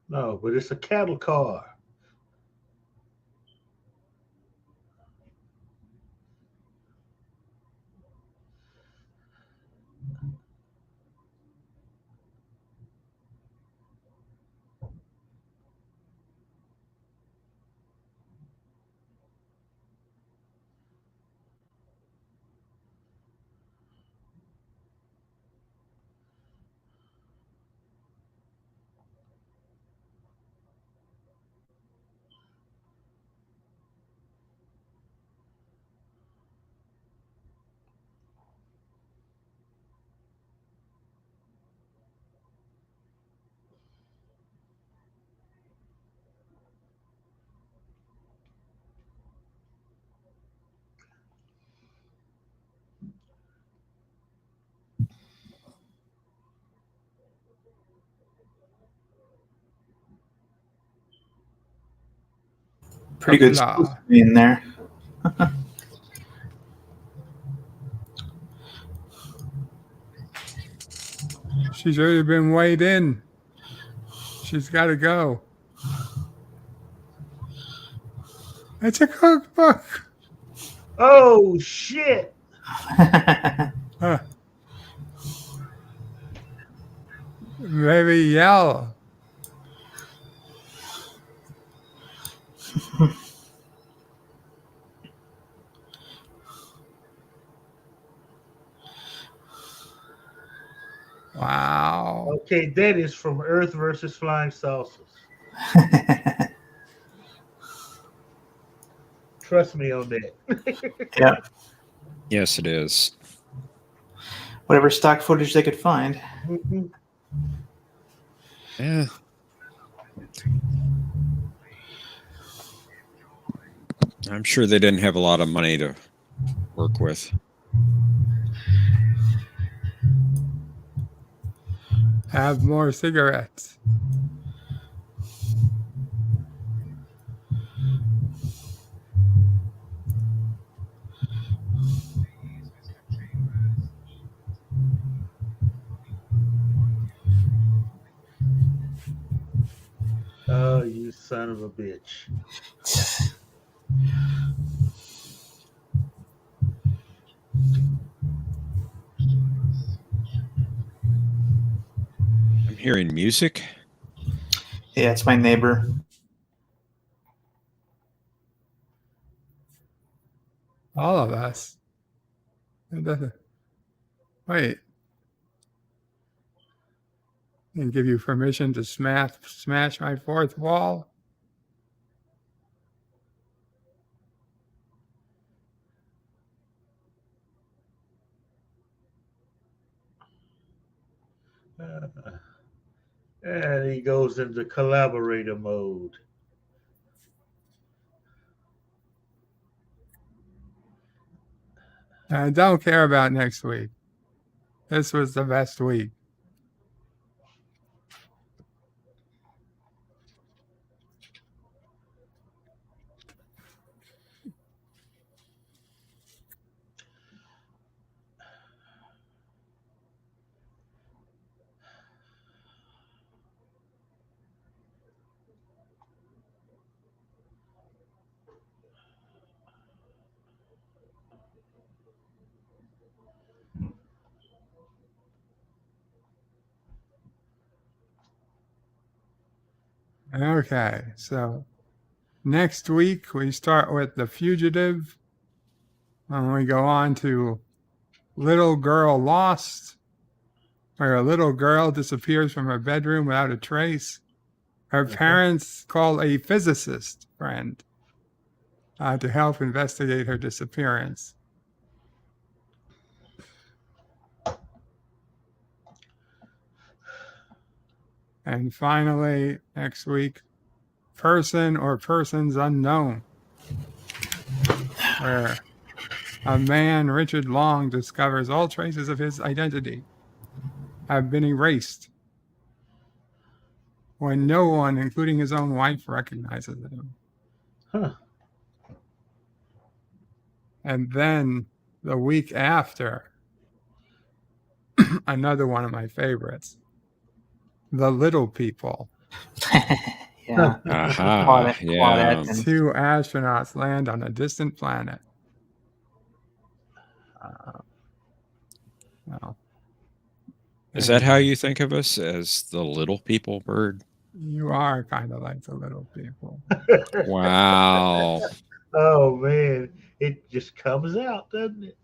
No, but it's a cattle car. Pretty good Qapla. in there. She's already been weighed in. She's got to go. It's a cookbook. Oh shit! Maybe yell. Wow. Okay, that is from Earth versus Flying Saucers. Trust me on that. Yeah. Yes, it is. Whatever stock footage they could find. Mm-hmm. Yeah. I'm sure they didn't have a lot of money to work with. Have more cigarettes. Oh, you son of a bitch. I'm hearing music. Yeah, it's my neighbor. All of us. It doesn't. Wait. And give you permission to smash my fourth wall? And he goes into collaborator mode. I don't care about next week. This was the best week. Okay, so next week we start with The Fugitive, and we go on to Little Girl Lost, where a little girl disappears from her bedroom without a trace. Her parents call a physicist friend to help investigate her disappearance. And finally, next week, Person or Persons Unknown, where a man, Richard Long, discovers all traces of his identity have been erased when no one, including his own wife, recognizes him. Huh. And then the week after, another one of my favorites, The Little People. Yeah. Yeah. Two astronauts land on a distant planet. Well, Is that how you think of us, as the little people, Bird? you are kind of like the little people. Wow. Oh man, it just comes out, doesn't it?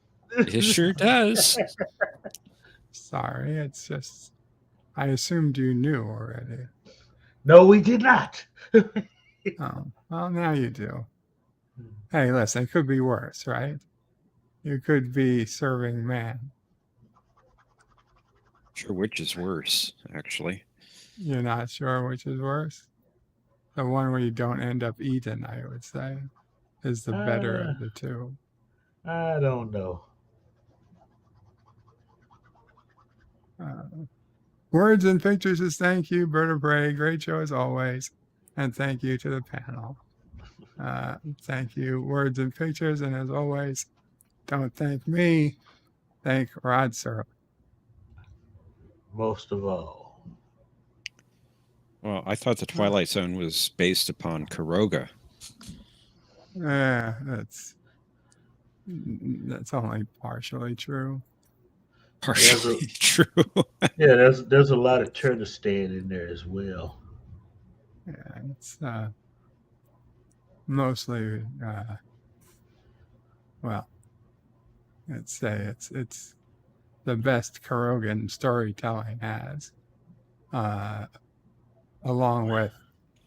It sure does. Sorry, it's just I assumed you knew already. No, we did not. Oh, well, now you do. Hey, listen, it could be worse, right? You could be serving man. Sure, which is worse, actually? You're not sure which is worse? The one where you don't end up eating, I would say, is the better of the two. I don't know. Words and Pictures says thank you, Bird of Prey. Great show as always. And thank you to the panel. Thank you, Words and Pictures. And as always, don't thank me. Thank Rod Serling. Most of all. Well, I thought the Twilight Zone was based upon Karoga. Yeah, that's only partially true. Partially true. Yeah, there's a lot of Turkestan in there as well. Yeah, it's mostly well, let's say it's the best Karogan storytelling has, along with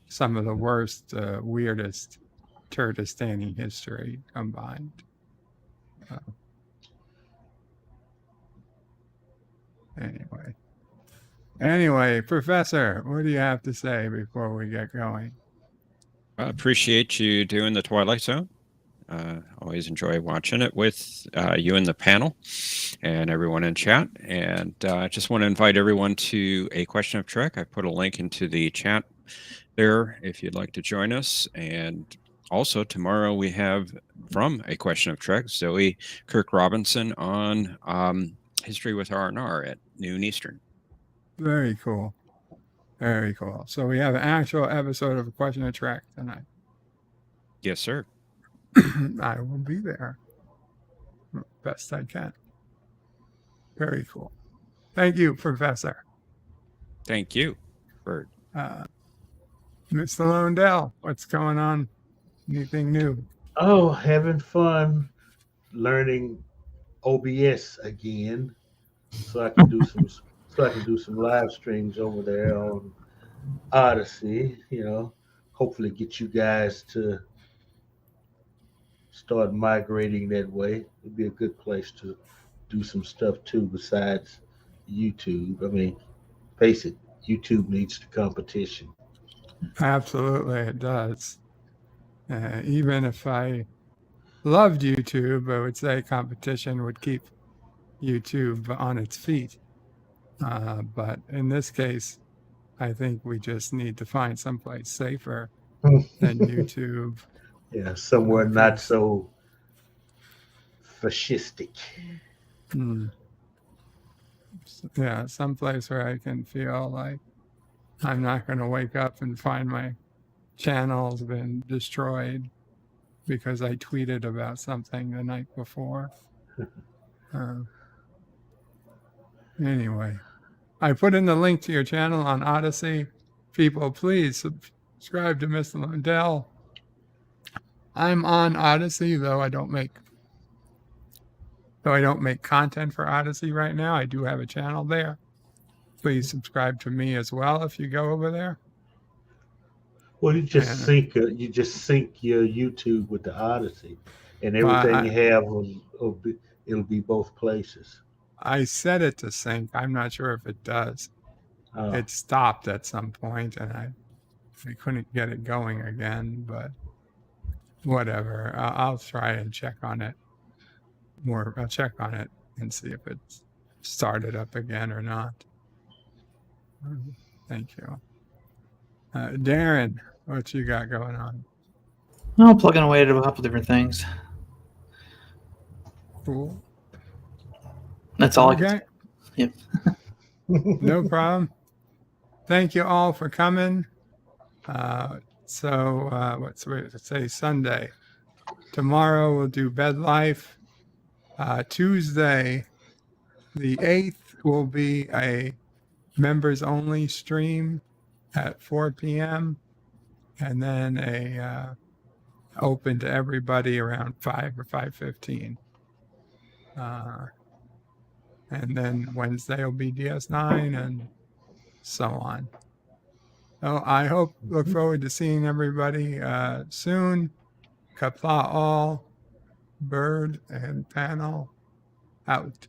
some of the worst, weirdest Turkestani history combined. Anyway, Professor, what do you have to say before we get going? I appreciate you doing the Twilight Zone. Always enjoy watching it with you and the panel and everyone in chat. And I just want to invite everyone to A Question of Trek. I put a link into the chat there if you'd like to join us. And also tomorrow we have from A Question of Trek, Zoe Kirk Robinson on History with R&R at noon Eastern. Very cool. Very cool. So we have an actual episode of A Question of Trek tonight. Yes, sir. I will be there. Best I can. Very cool. Thank you, Professor. Thank you, Bird. Mr. Londell, what's going on? Anything new? Oh, having fun learning OBS again, so I can do some live streams over there on Odyssey. Hopefully get you guys to start migrating that way. It'd be a good place to do some stuff too besides YouTube. I mean, face it, YouTube needs the competition. Absolutely, it does. Even if I loved YouTube, I would say competition would keep YouTube on its feet. But in this case, I think we just need to find someplace safer than YouTube. Yeah, somewhere not so fascistic. Yeah, someplace where I can feel like I'm not going to wake up and find my channel's been destroyed because I tweeted about something the night before. Anyway, I put in the link to your channel on Odyssey. People, please subscribe to Mr. Lundell. I'm on Odyssey, though I don't make content for Odyssey right now. I do have a channel there. Please subscribe to me as well if you go over there. Well, you just sync your YouTube with the Odyssey, and everything you have it'll be both places. I set it to sync. I'm not sure if it does. It stopped at some point, and I couldn't get it going again. But whatever. I'll try and check on it more. I'll check on it and see if it's started up again or not. Thank you. Darren, what you got going on? No, plugging away at a couple different things. Cool. That's all. Okay. Yep. No problem. Thank you all for coming. Let's say Sunday. Tomorrow we'll do Bed Life. Tuesday, the 8th, will be a members only stream at 4 p.m. and then a open to everybody around 5 or 5:15. And then Wednesday will be DS9 and so on. So I look forward to seeing everybody soon. Qapla all, Bird and Panel out.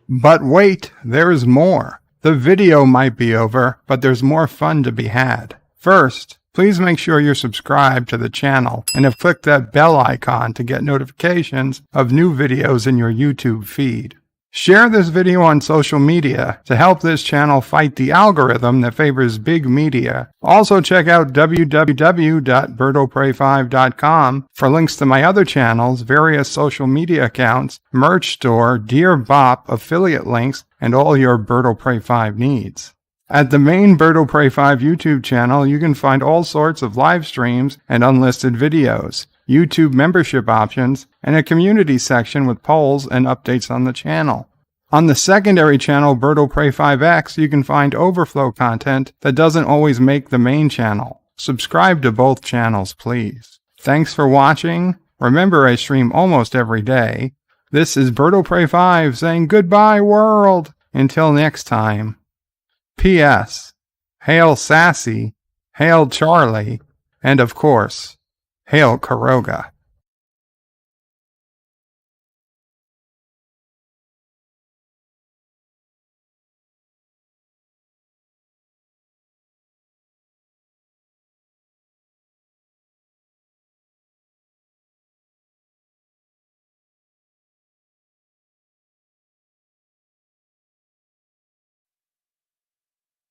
But wait, there's more. The video might be over, but there's more fun to be had. First, please make sure you're subscribed to the channel and have clicked that bell icon to get notifications of new videos in your YouTube feed. Share this video on social media to help this channel fight the algorithm that favors big media. Also check out www.birdoprey5.com for links to my other channels, various social media accounts, merch store, Dear Bop, affiliate links, and all your Birdo Prey 5 needs. At the main Birdo Prey 5 YouTube channel, you can find all sorts of live streams and unlisted videos, YouTube membership options, and a community section with polls and updates on the channel. On the secondary channel, Birdo Prey 5X, you can find overflow content that doesn't always make the main channel. Subscribe to both channels, please. Thanks for watching. Remember, I stream almost every day. This is Birdo Prey 5 saying goodbye, world. Until next time. P.S. Hail Sassy, hail Charlie, and of course, hail Karoga.